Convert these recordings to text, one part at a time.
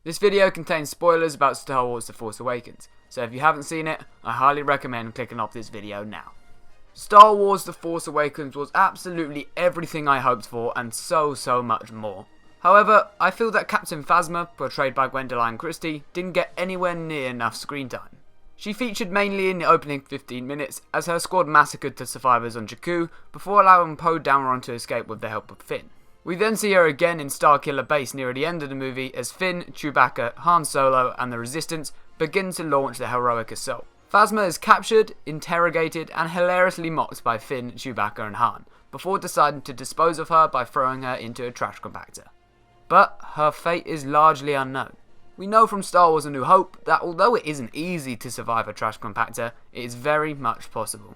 This video contains spoilers about Star Wars The Force Awakens, so if you haven't seen it, I highly recommend clicking off this video now. Star Wars The Force Awakens was absolutely everything I hoped for and so much more. However, I feel that Captain Phasma, portrayed by Gwendoline Christie, didn't get anywhere near enough screen time. She featured mainly in the opening 15 minutes as her squad massacred the survivors on Jakku before allowing Poe Dameron to escape with the help of Finn. We then see her again in Starkiller Base near the end of the movie as Finn, Chewbacca, Han Solo and the Resistance begin to launch their heroic assault. Phasma is captured, interrogated and hilariously mocked by Finn, Chewbacca and Han, before deciding to dispose of her by throwing her into a trash compactor. But her fate is largely unknown. We know from Star Wars A New Hope that although it isn't easy to survive a trash compactor, it is very much possible.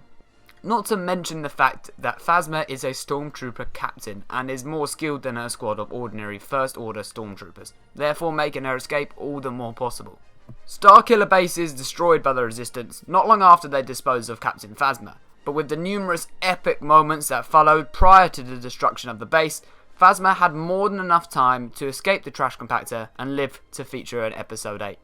Not to mention the fact that Phasma is a Stormtrooper captain and is more skilled than her squad of ordinary First Order Stormtroopers, therefore making her escape all the more possible. Starkiller Base is destroyed by the Resistance not long after they dispose of Captain Phasma, but with the numerous epic moments that followed prior to the destruction of the base, Phasma had more than enough time to escape the trash compactor and live to feature in Episode 8.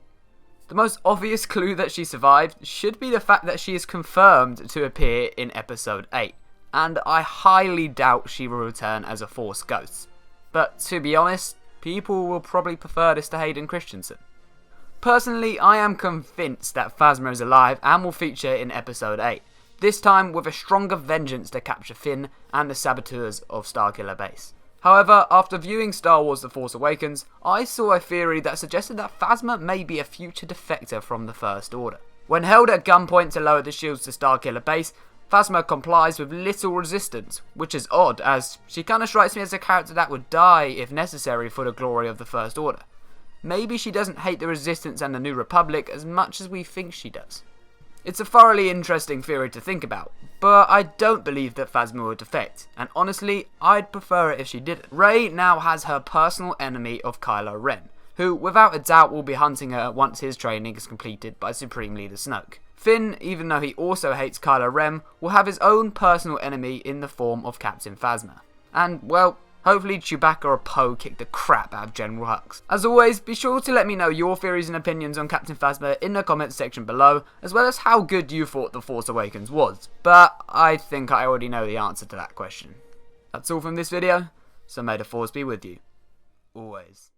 The most obvious clue that she survived should be the fact that she is confirmed to appear in Episode 8, and I highly doubt she will return as a Force ghost. But to be honest, people will probably prefer this to Hayden Christensen. Personally, I am convinced that Phasma is alive and will feature in Episode 8, this time with a stronger vengeance to capture Finn and the saboteurs of Starkiller Base. However, after viewing Star Wars The Force Awakens, I saw a theory that suggested that Phasma may be a future defector from the First Order. When held at gunpoint to lower the shields to Starkiller Base, Phasma complies with little resistance, which is odd as she kinda strikes me as a character that would die if necessary for the glory of the First Order. Maybe she doesn't hate the Resistance and the New Republic as much as we think she does. It's a thoroughly interesting theory to think about, but I don't believe that Phasma would defect, and honestly, I'd prefer it if she didn't. Rey now has her personal enemy of Kylo Ren, who without a doubt will be hunting her once his training is completed by Supreme Leader Snoke. Finn, even though he also hates Kylo Ren, will have his own personal enemy in the form of Captain Phasma. And, well, hopefully Chewbacca or Poe kick the crap out of General Hux. As always, be sure to let me know your theories and opinions on Captain Phasma in the comments section below, as well as how good you thought The Force Awakens was, but I think I already know the answer to that question. That's all from this video, so may the Force be with you. Always.